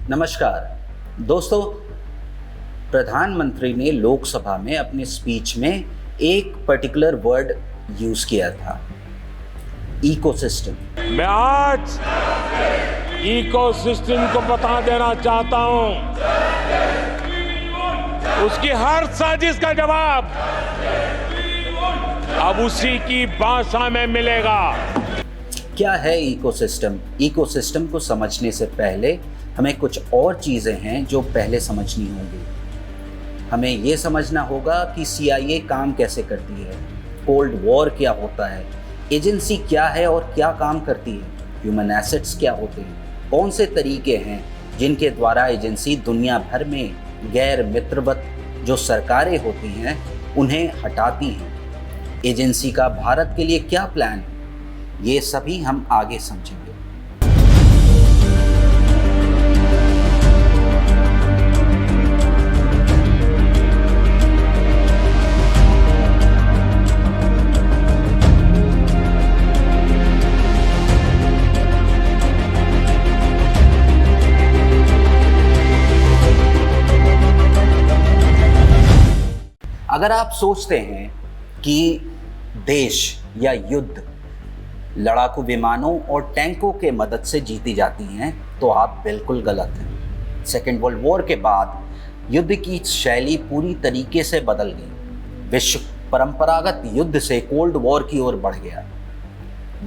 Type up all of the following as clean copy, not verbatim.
नमस्कार दोस्तों, प्रधानमंत्री ने लोकसभा में अपने स्पीच में एक पर्टिकुलर वर्ड यूज किया था, इकोसिस्टम। मैं आज इकोसिस्टम को बता देना चाहता हूं, उसकी हर साजिश का जवाब अब उसी की भाषा में मिलेगा। क्या है इकोसिस्टम? इकोसिस्टम को समझने से पहले हमें कुछ और चीज़ें हैं जो पहले समझनी होंगी। हमें ये समझना होगा कि CIA काम कैसे करती है, कोल्ड वॉर क्या होता है, एजेंसी क्या है और क्या काम करती है, ह्यूमन एसेट्स क्या होते हैं, कौन से तरीके हैं जिनके द्वारा एजेंसी दुनिया भर में गैर मित्रवत जो सरकारें होती हैं उन्हें हटाती हैं, एजेंसी का भारत के लिए क्या प्लान है, ये सभी हम आगे समझेंगे। अगर आप सोचते हैं कि देश या युद्ध लड़ाकू विमानों और टैंकों के मदद से जीती जाती हैं तो आप बिल्कुल गलत हैं। सेकेंड वर्ल्ड वॉर के बाद युद्ध की शैली पूरी तरीके से बदल गई। विश्व परंपरागत युद्ध से कोल्ड वॉर की ओर बढ़ गया।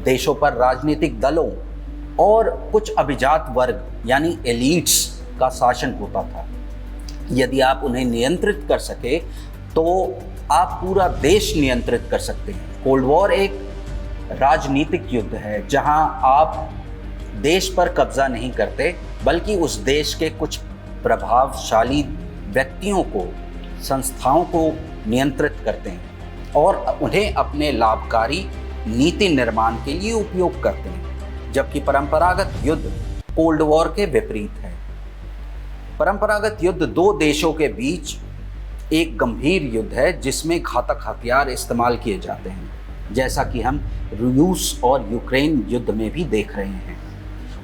देशों पर राजनीतिक दलों और कुछ अभिजात वर्ग यानी एलीट्स का शासन होता था। यदि आप उन्हें नियंत्रित कर सके तो आप पूरा देश नियंत्रित कर सकते हैं। कोल्ड वॉर एक राजनीतिक युद्ध है जहां आप देश पर कब्जा नहीं करते बल्कि उस देश के कुछ प्रभावशाली व्यक्तियों को, संस्थाओं को नियंत्रित करते हैं और उन्हें अपने लाभकारी नीति निर्माण के लिए उपयोग करते हैं, जबकि परंपरागत युद्ध कोल्ड वॉर के विपरीत है। परंपरागत युद्ध दो देशों के बीच एक गंभीर युद्ध है जिसमें घातक हथियार इस्तेमाल किए जाते हैं, जैसा कि हम रूस और यूक्रेन युद्ध में भी देख रहे हैं।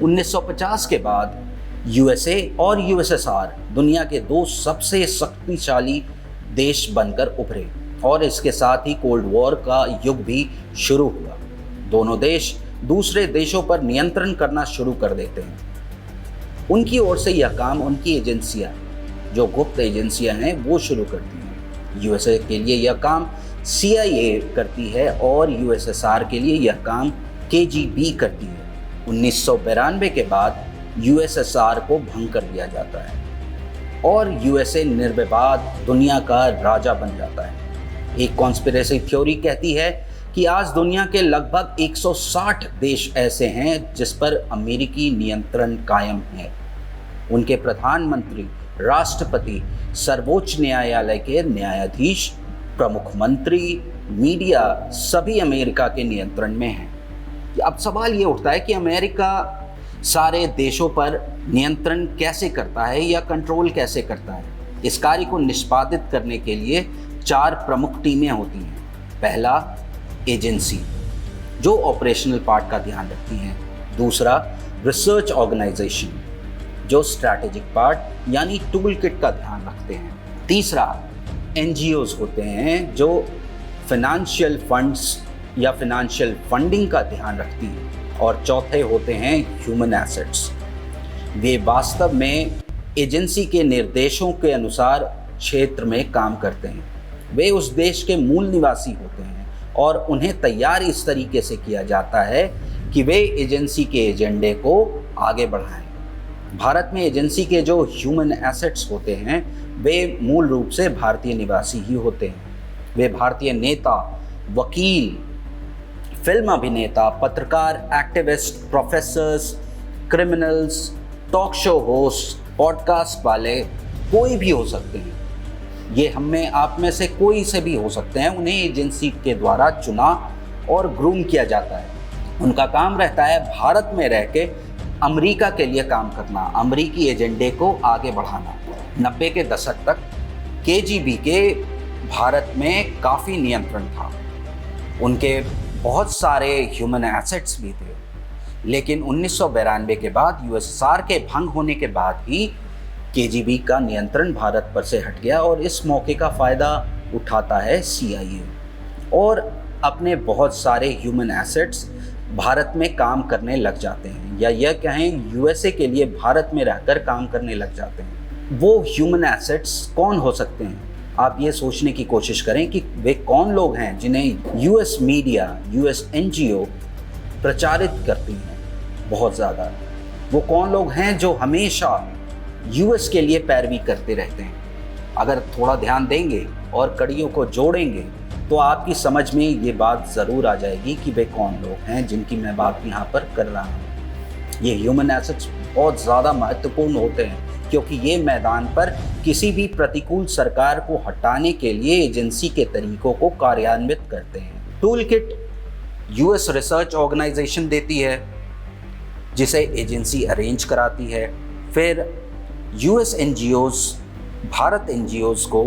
1950 के बाद USA और USSR दुनिया के दो सबसे शक्तिशाली देश बनकर उभरे और इसके साथ ही कोल्ड वॉर का युग भी शुरू हुआ। दोनों देश दूसरे देशों पर नियंत्रण करना शुरू कर देते हैं। उनकी ओर से यह काम उनकी एजेंसियां, जो गुप्त एजेंसियां हैं, वो शुरू करती हैं। USA के लिए यह काम CIA करती है और USSR के लिए यह काम KGB करती है। 1992 के बाद USSR को भंग कर दिया जाता है और USA निर्विवाद दुनिया का राजा बन जाता है। एक कॉन्स्पिरेसी थ्योरी कहती है कि आज दुनिया के लगभग 160 देश ऐसे हैं जिस पर अमेरिकी नियंत्रण कायम है। उनके प्रधानमंत्री, राष्ट्रपति, सर्वोच्च न्यायालय के न्यायाधीश, प्रमुख मंत्री, मीडिया सभी अमेरिका के नियंत्रण में हैं। अब सवाल ये उठता है कि अमेरिका सारे देशों पर नियंत्रण कैसे करता है या कंट्रोल कैसे करता है। इस कार्य को निष्पादित करने के लिए 4 प्रमुख टीमें होती हैं। पहला, एजेंसी जो ऑपरेशनल पार्ट का ध्यान रखती हैं। दूसरा, रिसर्च ऑर्गेनाइजेशन जो स्ट्रैटेजिक पार्ट यानी टूल किट का ध्यान रखते हैं। तीसरा, NGOs होते हैं जो फिनेंशियल फंड्स या फिनेंशियल फंडिंग का ध्यान रखती हैं। और चौथे होते हैं ह्यूमन एसेट्स। वे वास्तव में एजेंसी के निर्देशों के अनुसार क्षेत्र में काम करते हैं। वे उस देश के मूल निवासी होते हैं और उन्हें तैयार इस तरीके से किया जाता है कि वे एजेंसी के एजेंडे को आगे बढ़ाएं। भारत में एजेंसी के जो ह्यूमन एसेट्स होते हैं वे मूल रूप से भारतीय निवासी ही होते हैं। वे भारतीय नेता, वकील, फिल्म अभिनेता, पत्रकार, activist, professors, criminals, talk show host, podcast वाले कोई भी हो सकते हैं। ये हम में आप में से कोई से भी हो सकते हैं। उन्हें एजेंसी के द्वारा चुना और ग्रूम किया जाता है। उनका काम रहता है भारत में रह के अमेरिका के लिए काम करना, अमेरिकी एजेंडे को आगे बढ़ाना। 90 के दशक तक KGB के भारत में काफ़ी नियंत्रण था। उनके बहुत सारे ह्यूमन एसेट्स भी थे। लेकिन 1992 के बाद यूएसएसआर के भंग होने के बाद ही केजीबी का नियंत्रण भारत पर से हट गया और इस मौके का फ़ायदा उठाता है CIA और अपने बहुत सारे ह्यूमन एसेट्स भारत में काम करने लग जाते हैं, या यह कहें यूएसए के लिए भारत में रहकर काम करने लग जाते हैं। वो ह्यूमन एसेट्स कौन हो सकते हैं? आप ये सोचने की कोशिश करें कि वे कौन लोग हैं जिन्हें यूएस मीडिया, यूएस NGO प्रचारित करती हैं बहुत ज़्यादा। वो कौन लोग हैं जो हमेशा यूएस के लिए पैरवी करते रहते हैं? अगर थोड़ा ध्यान देंगे और कड़ियों को जोड़ेंगे तो आपकी समझ में ये बात ज़रूर आ जाएगी कि वे कौन लोग हैं जिनकी मैं बात यहाँ पर कर रहा हूँ। ये ह्यूमन एसेट्स बहुत ज़्यादा महत्वपूर्ण होते हैं क्योंकि ये मैदान पर किसी भी प्रतिकूल सरकार को हटाने के लिए एजेंसी के तरीकों को कार्यान्वित करते हैं। Tool kit US research organisation देती है जिसे एजेंसी अरेंज कराती है। फिर यूएस NGOs भारत NGOs को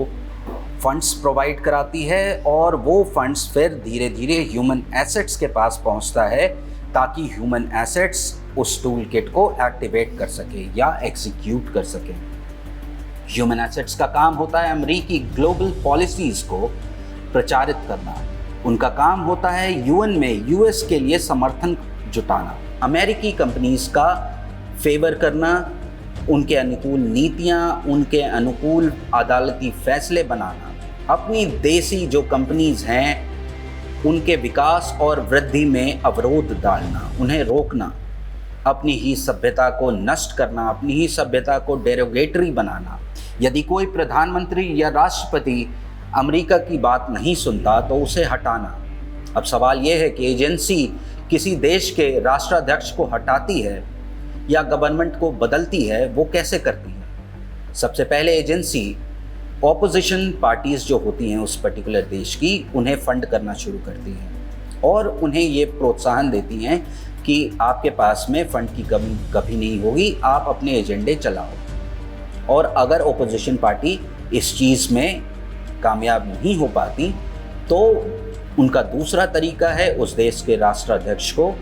फंड्स प्रोवाइड कराती है और वो फंड्स फिर धीरे धीरे ह्यूमन एसेट्स के पास पहुंचता है ताकि ह्यूमन एसेट्स उस टूल किट को एक्टिवेट कर सके या एग्जीक्यूट कर सके। ह्यूमन एसेट्स का काम होता है अमेरिकी ग्लोबल पॉलिसीज़ को प्रचारित करना। उनका काम होता है UN में यूएस के लिए समर्थन जुटाना, अमेरिकी कंपनीज का फेवर करना, उनके अनुकूल नीतियां, उनके अनुकूल अदालती फैसले बनाना, अपनी देसी जो कंपनीज हैं उनके विकास और वृद्धि में अवरोध डालना, उन्हें रोकना, अपनी ही सभ्यता को नष्ट करना, अपनी ही सभ्यता को डेरोगेटरी बनाना। यदि कोई प्रधानमंत्री या राष्ट्रपति अमेरिका की बात नहीं सुनता तो उसे हटाना। अब सवाल यह है कि एजेंसी किसी देश के राष्ट्राध्यक्ष को हटाती है या गवर्नमेंट को बदलती है, वो कैसे करती है? सबसे पहले एजेंसी ऑपोजिशन पार्टीज़ जो होती हैं उस पर्टिकुलर देश की, उन्हें फंड करना शुरू करती है और उन्हें ये प्रोत्साहन देती हैं कि आपके पास में फंड की कमी कभी नहीं होगी, आप अपने एजेंडे चलाओ। और अगर ऑपोजिशन पार्टी इस चीज़ में कामयाब नहीं हो पाती तो उनका दूसरा तरीका है उस देश के राष्ट्राध्यक्ष को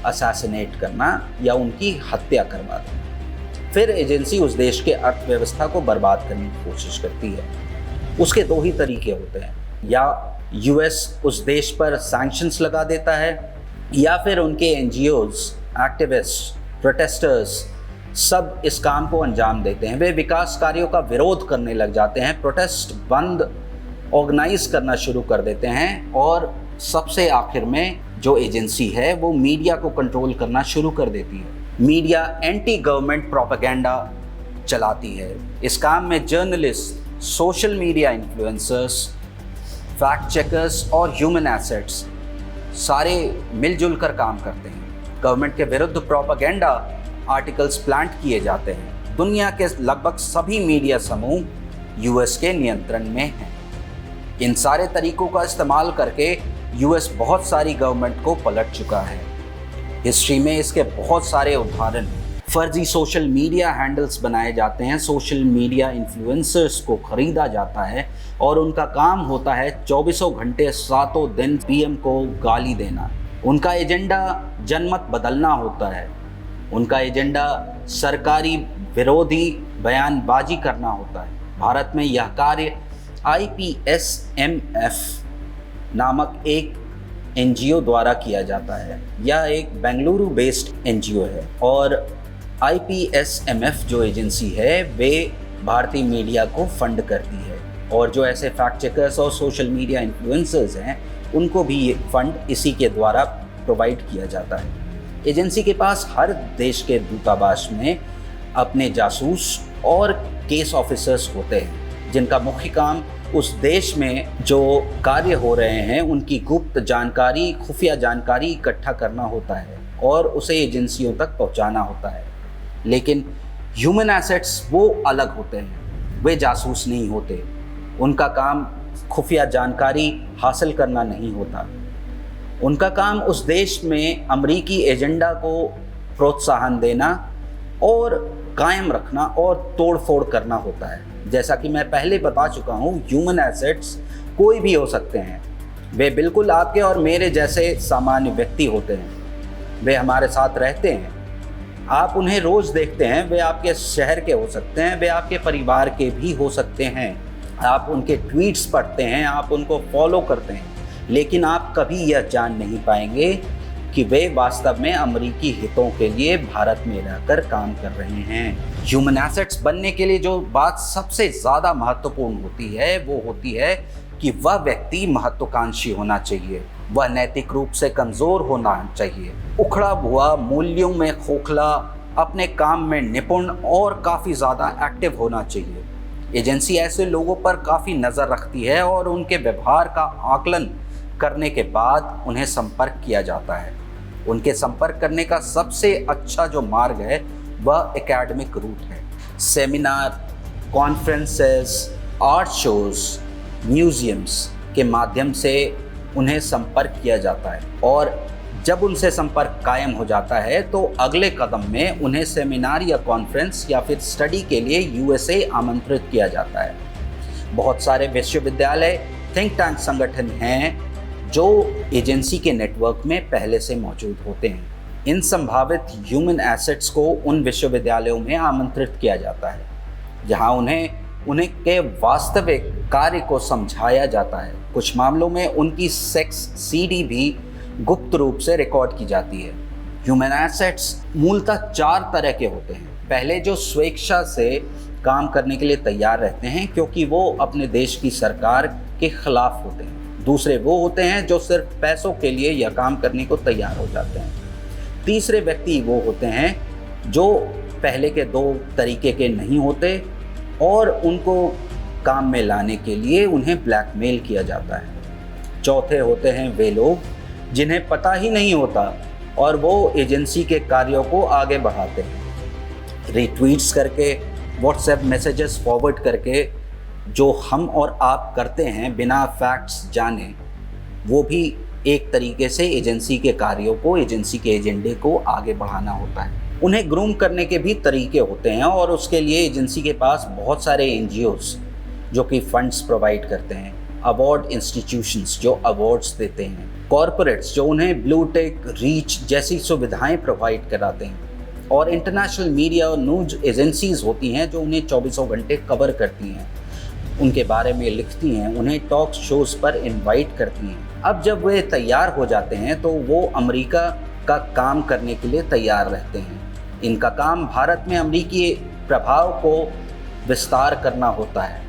असैसिनेट करना या उनकी हत्या करवा देना। फिर एजेंसी उस देश के अर्थव्यवस्था को बर्बाद करने की कोशिश करती है। उसके दो ही तरीके होते हैं, या यूएस उस देश पर सैंक्शंस लगा देता है या फिर उनके NGOs, एक्टिविस्ट, प्रोटेस्टर्स सब इस काम को अंजाम देते हैं। वे विकास कार्यों का विरोध करने लग जाते हैं, प्रोटेस्ट बंद ऑर्गेनाइज करना शुरू कर देते हैं और सबसे आखिर में जो एजेंसी है वो मीडिया को कंट्रोल करना शुरू कर देती है। मीडिया एंटी गवर्नमेंट प्रोपेगेंडा चलाती है। इस काम में journalist, social media influencers, fact checkers और ह्यूमन एसेट्स सारे मिलजुल कर काम करते हैं। गवर्नमेंट के विरुद्ध प्रोपेगेंडा आर्टिकल्स प्लांट किए जाते हैं। दुनिया के लगभग सभी मीडिया समूह यूएस के नियंत्रण में हैं। इन सारे तरीकों का इस्तेमाल करके यूएस बहुत सारी गवर्नमेंट को पलट चुका है। हिस्ट्री में इसके बहुत सारे उदाहरण हैं। फर्जी सोशल मीडिया हैंडल्स बनाए जाते हैं, सोशल मीडिया इन्फ्लुएंसर्स को खरीदा जाता है और उनका काम होता है 24 घंटे 7 दिन PM को गाली देना। उनका एजेंडा जनमत बदलना होता है। उनका एजेंडा सरकारी विरोधी बयानबाजी करना होता है। भारत में यह कार्य IPSMF नामक एक NGO द्वारा किया जाता है। यह एक बेंगलुरु बेस्ड NGO है और IPSMF जो एजेंसी है वे भारतीय मीडिया को फंड करती है और जो ऐसे फैक्ट चेकर्स और सोशल मीडिया इन्फ्लुएंसर्स हैं उनको भी ये फंड इसी के द्वारा प्रोवाइड किया जाता है। एजेंसी के पास हर देश के दूतावास में अपने जासूस और केस ऑफिसर्स होते हैं जिनका मुख्य काम उस देश में जो कार्य हो रहे हैं उनकी गुप्त जानकारी, खुफिया जानकारी इकट्ठा करना होता है और उसे एजेंसियों तक पहुंचाना होता है। लेकिन ह्यूमन एसेट्स वो अलग होते हैं, वे जासूस नहीं होते। उनका काम खुफिया जानकारी हासिल करना नहीं होता। उनका काम उस देश में अमरीकी एजेंडा को प्रोत्साहन देना और कायम रखना और तोड़ फोड़ करना होता है। जैसा कि मैं पहले बता चुका हूँ, ह्यूमन एसेट्स कोई भी हो सकते हैं। वे बिल्कुल आपके और मेरे जैसे सामान्य व्यक्ति होते हैं। वे हमारे साथ रहते हैं, आप उन्हें रोज देखते हैं, वे आपके शहर के हो सकते हैं, वे आपके परिवार के भी हो सकते हैं, आप उनके ट्वीट्स पढ़ते हैं, आप उनको फॉलो करते हैं, लेकिन आप कभी यह जान नहीं पाएंगे कि वे वास्तव में अमेरिकी हितों के लिए भारत में रहकर काम कर रहे हैं। ह्यूमन एसेट्स बनने के लिए जो बात सबसे ज़्यादा महत्वपूर्ण होती है वो होती है कि वह व्यक्ति महत्वाकांक्षी होना चाहिए, वह नैतिक रूप से कमज़ोर होना चाहिए, उखड़ा हुआ, मूल्यों में खोखला, अपने काम में निपुण और काफ़ी ज़्यादा एक्टिव होना चाहिए। एजेंसी ऐसे लोगों पर काफ़ी नज़र रखती है और उनके व्यवहार का आकलन करने के बाद उन्हें संपर्क किया जाता है। उनके संपर्क करने का सबसे अच्छा जो मार्ग है वह एकेडमिक रूट है। Seminar, conferences, art shows, museums के माध्यम से उन्हें संपर्क किया जाता है और जब उनसे संपर्क कायम हो जाता है तो अगले कदम में उन्हें सेमिनार या कॉन्फ्रेंस या फिर स्टडी के लिए यूएसए आमंत्रित किया जाता है। बहुत सारे विश्वविद्यालय, थिंक टैंक संगठन हैं जो एजेंसी के नेटवर्क में पहले से मौजूद होते हैं। इन संभावित ह्यूमन एसेट्स को उन विश्वविद्यालयों में आमंत्रित किया जाता है जहां उन्हें के वास्तविक कार्य को समझाया जाता है। कुछ मामलों में उनकी सेक्स सीडी भी गुप्त रूप से रिकॉर्ड की जाती है। ह्यूमन एसेट्स मूलतः 4 तरह के होते हैं। पहले जो स्वेच्छा से काम करने के लिए तैयार रहते हैं क्योंकि वो अपने देश की सरकार के खिलाफ होते हैं। दूसरे वो होते हैं जो सिर्फ पैसों के लिए यह काम करने को तैयार हो जाते हैं। तीसरे व्यक्ति वो होते हैं जो पहले के 2 तरीके के नहीं होते और उनको काम में लाने के लिए उन्हें ब्लैकमेल किया जाता है। चौथे होते हैं वे लोग जिन्हें पता ही नहीं होता और वो एजेंसी के कार्यों को आगे बढ़ाते हैं, रिट्वीट्स करके, व्हाट्सएप मैसेजेस फॉरवर्ड करके। जो हम और आप करते हैं बिना फैक्ट्स जाने, वो भी एक तरीके से एजेंसी के कार्यों को, एजेंसी के एजेंडे को आगे बढ़ाना होता है। उन्हें ग्रूम करने के भी तरीके होते हैं और उसके लिए एजेंसी के पास बहुत सारे एनजीओस जो कि फंड्स प्रोवाइड करते हैं, अवार्ड इंस्टीट्यूशंस जो अवार्ड्स देते हैं, कॉरपोरेट्स जो उन्हें ब्लू टेक, रीच जैसी सुविधाएं प्रोवाइड कराते हैं और इंटरनेशनल मीडिया और न्यूज एजेंसीज होती हैं जो उन्हें 24 घंटे कवर करती हैं, उनके बारे में लिखती हैं, उन्हें टॉक शोज़ पर इनवाइट करती हैं। अब जब वे तैयार हो जाते हैं तो वो अमेरिका का काम करने के लिए तैयार रहते हैं। इनका काम भारत में अमेरिकी प्रभाव को विस्तार करना होता है।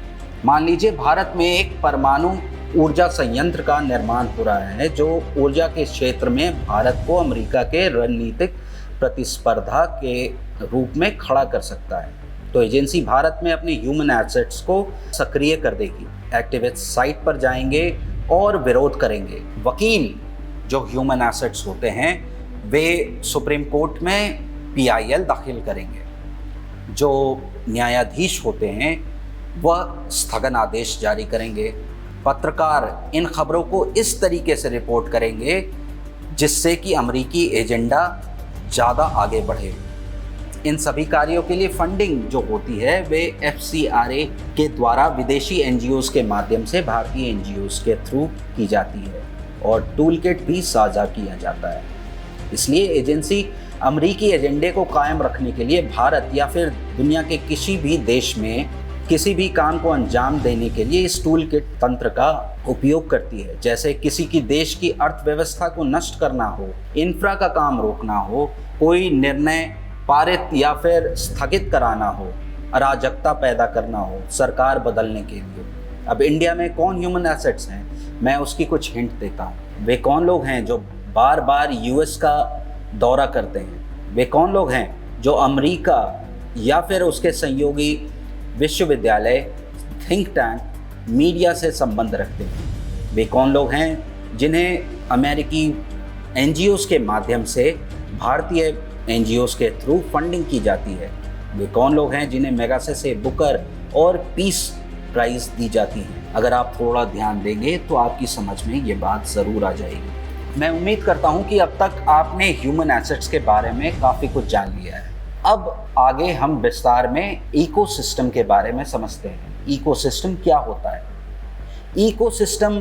मान लीजिए भारत में एक परमाणु ऊर्जा संयंत्र का निर्माण हो रहा है जो ऊर्जा के क्षेत्र में भारत को अमेरिका के रणनीतिक प्रतिस्पर्धा के रूप में खड़ा कर सकता है। तो एजेंसी भारत में अपने ह्यूमन एसेट्स को सक्रिय कर देगी। एक्टिविस्ट साइट पर जाएंगे और विरोध करेंगे। वकील जो ह्यूमन एसेट्स होते हैं वे सुप्रीम कोर्ट में PIL दाखिल करेंगे। जो न्यायाधीश होते हैं वह स्थगन आदेश जारी करेंगे। पत्रकार इन खबरों को इस तरीके से रिपोर्ट करेंगे जिससे कि अमेरिकी एजेंडा ज़्यादा आगे बढ़े। इन सभी कार्यों के लिए फंडिंग जो होती है वे FCRA के द्वारा विदेशी NGOs के माध्यम से भारतीय NGOs के थ्रू की जाती है और टूल किट भी साझा किया जाता है। इसलिए एजेंसी अमेरिकी एजेंडे को कायम रखने के लिए भारत या फिर दुनिया के किसी भी देश में किसी भी काम को अंजाम देने के लिए इस टूल किट तंत्र का उपयोग करती है। जैसे किसी की देश की अर्थव्यवस्था को नष्ट करना हो, इंफ्रा का काम रोकना हो, कोई निर्णय पारित या फिर स्थगित कराना हो, अराजकता पैदा करना हो सरकार बदलने के लिए। अब इंडिया में कौन ह्यूमन एसेट्स हैं, मैं उसकी कुछ हिंट देता हूँ। वे कौन लोग हैं जो बार बार US का दौरा करते हैं? वे कौन लोग हैं जो अमेरिका या फिर उसके सहयोगी विश्वविद्यालय, थिंक टैंक, मीडिया से संबंध रखते हैं? वे कौन लोग हैं जिन्हें अमेरिकी NGOs के माध्यम से भारतीय NGOs के थ्रू फंडिंग की जाती है? वे कौन लोग हैं जिन्हें मेगासेसे, बुकर और पीस प्राइज़ दी जाती हैं? अगर आप थोड़ा ध्यान देंगे तो आपकी समझ में ये बात ज़रूर आ जाएगी। मैं उम्मीद करता हूँ कि अब तक आपने ह्यूमन एसेट्स के बारे में काफ़ी कुछ जान लिया है। अब आगे हम विस्तार में इकोसिस्टम के बारे में समझते हैं। इकोसिस्टम क्या होता है? इकोसिस्टम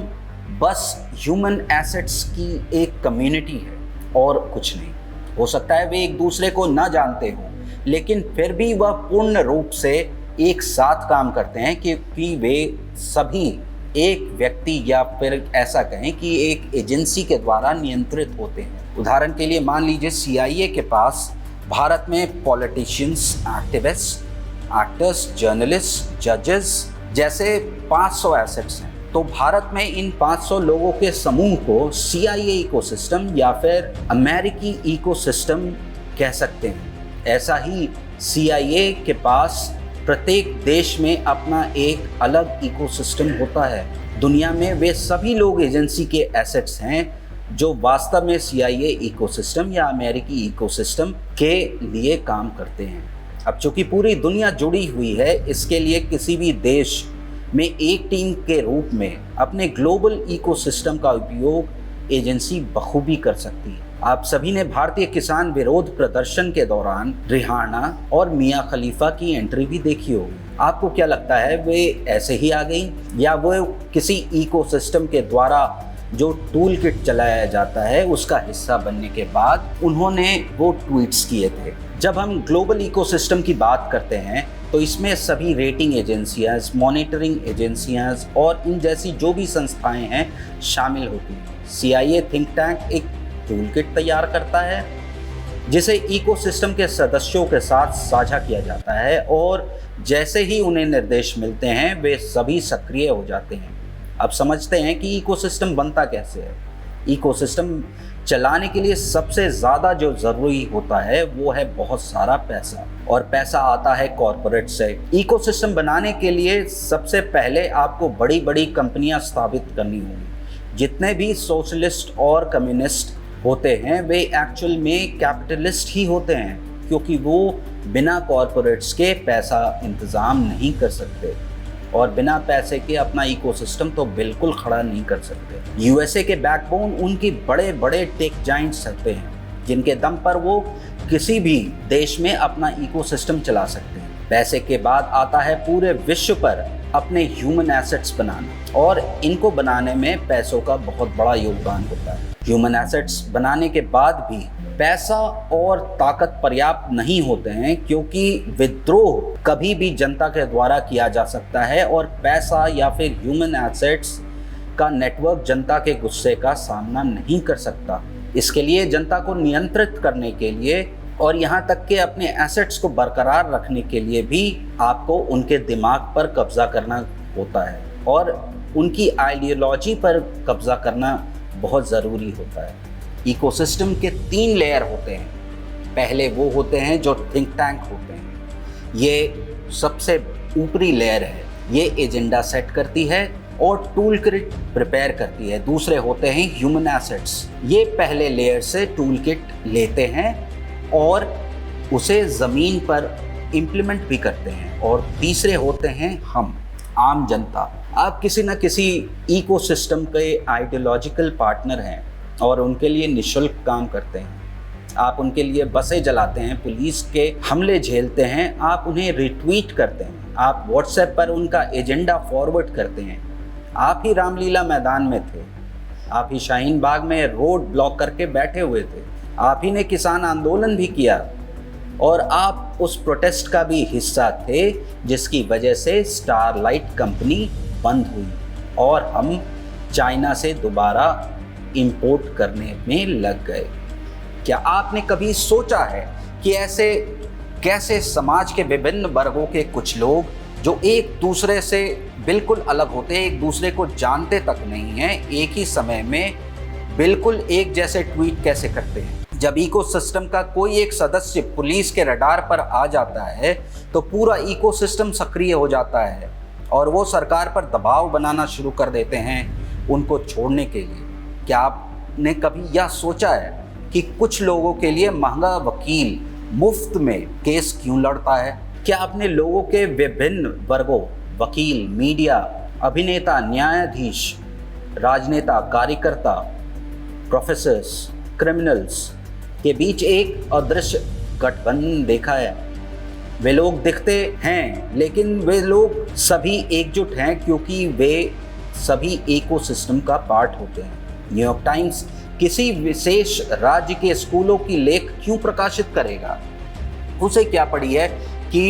बस ह्यूमन एसेट्स की एक कम्युनिटी है और कुछ नहीं। हो सकता है वे एक दूसरे को न जानते हों, लेकिन फिर भी वह पूर्ण रूप से एक साथ काम करते हैं, क्योंकि वे सभी एक व्यक्ति या फिर ऐसा कहें कि एक एजेंसी के द्वारा नियंत्रित होते हैं। उदाहरण के लिए मान लीजिए CIA के पास भारत में पॉलिटिशियंस, एक्टिविस्ट, एक्टर्स, जर्नलिस्ट, जजेस जैसे 500 एसेट्स हैं। तो भारत में इन 500 लोगों के समूह को CIA इकोसिस्टम या फिर अमेरिकी इकोसिस्टम कह सकते हैं। ऐसा ही CIA के पास प्रत्येक देश में अपना एक अलग इकोसिस्टम होता है। दुनिया में वे सभी लोग एजेंसी के एसेट्स हैं जो वास्तव में CIA इकोसिस्टम या अमेरिकी इकोसिस्टम के लिए काम करते हैं। अब चूंकि पूरी दुनिया जुड़ी हुई है, इसके लिए किसी भी देश में एक टीम के रूप में अपने ग्लोबल इकोसिस्टम का उपयोग एजेंसी बखूबी कर सकती है। आप सभी ने भारतीय किसान विरोध प्रदर्शन के दौरान रिहाना और मियां खलीफा की एंट्री भी देखी होगी। आपको क्या लगता है, वे ऐसे ही आ गई या वो किसी इकोसिस्टम के द्वारा जो टूल किट चलाया जाता है उसका हिस्सा बनने के बाद उन्होंने वो ट्वीट्स किए थे? जब हम ग्लोबल इकोसिस्टम की बात करते हैं तो इसमें सभी रेटिंग एजेंसियां, मॉनिटरिंग एजेंसियां और इन जैसी जो भी संस्थाएं हैं शामिल होती हैं। CIA थिंक टैंक एक टूल किट तैयार करता है जिसे इकोसिस्टम के सदस्यों के साथ साझा किया जाता है, और जैसे ही उन्हें निर्देश मिलते हैं वे सभी सक्रिय हो जाते हैं। अब समझते हैं कि इकोसिस्टम बनता कैसे है। इकोसिस्टम चलाने के लिए सबसे ज़्यादा जो ज़रूरी होता है वो है बहुत सारा पैसा, और पैसा आता है कॉरपोरेट से। इकोसिस्टम बनाने के लिए सबसे पहले आपको बड़ी बड़ी कंपनियां स्थापित करनी होंगी। जितने भी सोशलिस्ट और कम्युनिस्ट होते हैं वे एक्चुअल में कैपिटलिस्ट ही होते हैं, क्योंकि वो बिना कॉरपोरेट्स के पैसा इंतज़ाम नहीं कर सकते और बिना पैसे के अपना इकोसिस्टम तो बिल्कुल खड़ा नहीं कर सकते। USA के बैकबोन उनकी बड़े बड़े टेक जाइंट्स होते हैं, जिनके दम पर वो किसी भी देश में अपना इकोसिस्टम चला सकते हैं। पैसे के बाद आता है पूरे विश्व पर अपने ह्यूमन एसेट्स बनाना, और इनको बनाने में पैसों का बहुत बड़ा योगदान होता है। ह्यूमन एसेट्स बनाने के बाद भी पैसा और ताकत पर्याप्त नहीं होते हैं, क्योंकि विद्रोह कभी भी जनता के द्वारा किया जा सकता है और पैसा या फिर ह्यूमन एसेट्स का नेटवर्क जनता के गुस्से का सामना नहीं कर सकता। इसके लिए जनता को नियंत्रित करने के लिए और यहाँ तक कि अपने एसेट्स को बरकरार रखने के लिए भी आपको उनके दिमाग पर कब्जा करना होता है और उनकी आइडियोलॉजी पर कब्जा करना बहुत ज़रूरी होता है। इकोसिस्टम के 3 लेयर होते हैं। पहले वो होते हैं जो थिंक टैंक होते हैं। ये सबसे ऊपरी लेयर है, ये एजेंडा सेट करती है और टूल किट प्रिपेयर करती है। दूसरे होते हैं ह्यूमन एसेट्स, ये पहले लेयर से टूल किट लेते हैं और उसे ज़मीन पर इम्प्लीमेंट भी करते हैं। और तीसरे होते हैं हम, आम जनता। आप किसी न किसी इकोसिस्टम के आइडियोलॉजिकल पार्टनर हैं और उनके लिए निःशुल्क काम करते हैं। आप उनके लिए बसें जलाते हैं, पुलिस के हमले झेलते हैं, आप उन्हें रिट्वीट करते हैं, आप व्हाट्सएप पर उनका एजेंडा फॉरवर्ड करते हैं। आप ही रामलीला मैदान में थे, आप ही शाहीन बाग में रोड ब्लॉक करके बैठे हुए थे, आप ही ने किसान आंदोलन भी किया और आप उस प्रोटेस्ट का भी हिस्सा थे जिसकी वजह से स्टारलाइट कंपनी बंद हुई और हम चाइना से दोबारा इंपोर्ट करने में लग गए। क्या आपने कभी सोचा है कि ऐसे कैसे समाज के विभिन्न वर्गों के कुछ लोग जो एक दूसरे से बिल्कुल अलग होते हैं, एक दूसरे को जानते तक नहीं हैं, एक ही समय में बिल्कुल एक जैसे ट्वीट कैसे करते हैं? जब इकोसिस्टम का कोई एक सदस्य पुलिस के रडार पर आ जाता है तो पूरा इकोसिस्टम सक्रिय हो जाता है और वो सरकार पर दबाव बनाना शुरू कर देते हैं उनको छोड़ने के लिए। क्या आपने कभी यह सोचा है कि कुछ लोगों के लिए महंगा वकील मुफ्त में केस क्यों लड़ता है? क्या आपने लोगों के विभिन्न वर्गों, वकील, मीडिया, अभिनेता, न्यायाधीश, राजनेता, कार्यकर्ता, प्रोफेसर्स, क्रिमिनल्स के बीच एक अदृश्य गठबंधन देखा है? वे लोग दिखते हैं लेकिन वे लोग सभी एकजुट हैं क्योंकि वे सभी इकोसिस्टम का पार्ट होते हैं। न्यूयॉर्क टाइम्स किसी विशेष राज्य के स्कूलों की लेख क्यों प्रकाशित करेगा? उसे क्या पड़ी है कि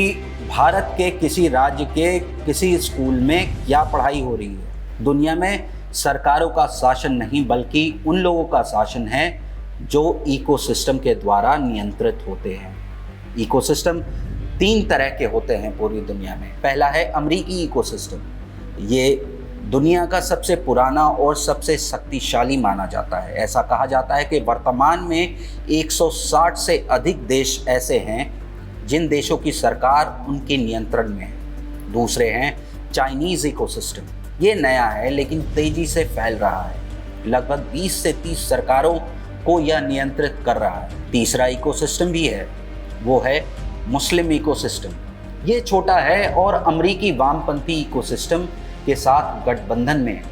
भारत के किसी राज्य के किसी स्कूल में क्या पढ़ाई हो रही है? दुनिया में सरकारों का शासन नहीं बल्कि उन लोगों का शासन है जो इकोसिस्टम के द्वारा नियंत्रित होते हैं। इकोसिस्टम 3 तरह के होते हैं पूरी दुनिया में। पहला है अमेरिकी इकोसिस्टम। ये दुनिया का सबसे पुराना और सबसे शक्तिशाली माना जाता है। ऐसा कहा जाता है कि वर्तमान में 160 से अधिक देश ऐसे हैं जिन देशों की सरकार उनके नियंत्रण में है। दूसरे हैं चाइनीज़ इकोसिस्टम। ये नया है लेकिन तेज़ी से फैल रहा है। लगभग 20 से 30 सरकारों को यह नियंत्रित कर रहा है। तीसरा इकोसिस्टम भी है, वो है मुस्लिम इकोसिस्टम। ये छोटा है और अमेरिकी वामपंथी इकोसिस्टम के साथ गठबंधन में है।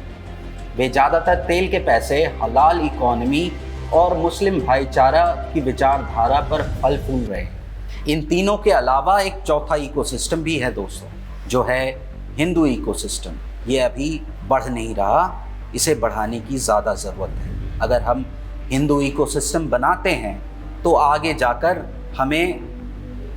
वे ज़्यादातर तेल के पैसे, हलाल इकोनॉमी और मुस्लिम भाईचारा की विचारधारा पर फल फूल रहे हैं। इन तीनों के अलावा एक चौथा इकोसिस्टम भी है दोस्तों, जो है हिंदू इकोसिस्टम। ये अभी बढ़ नहीं रहा, इसे बढ़ाने की ज़्यादा ज़रूरत है। अगर हम हिंदू इकोसिस्टम बनाते हैं तो आगे जाकर हमें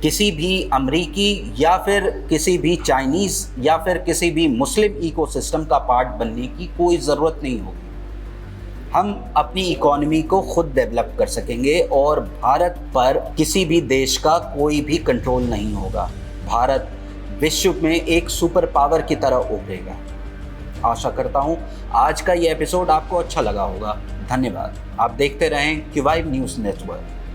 किसी भी अमेरिकी या फिर किसी भी चाइनीज़ या फिर किसी भी मुस्लिम इकोसिस्टम का पार्ट बनने की कोई ज़रूरत नहीं होगी। हम अपनी इकोनॉमी को खुद डेवलप कर सकेंगे और भारत पर किसी भी देश का कोई भी कंट्रोल नहीं होगा। भारत विश्व में एक सुपर पावर की तरह उभरेगा। आशा करता हूँ आज का ये एपिसोड आपको अच्छा लगा होगा। धन्यवाद। आप देखते रहें क्यू वाइब न्यूज़ नेटवर्क।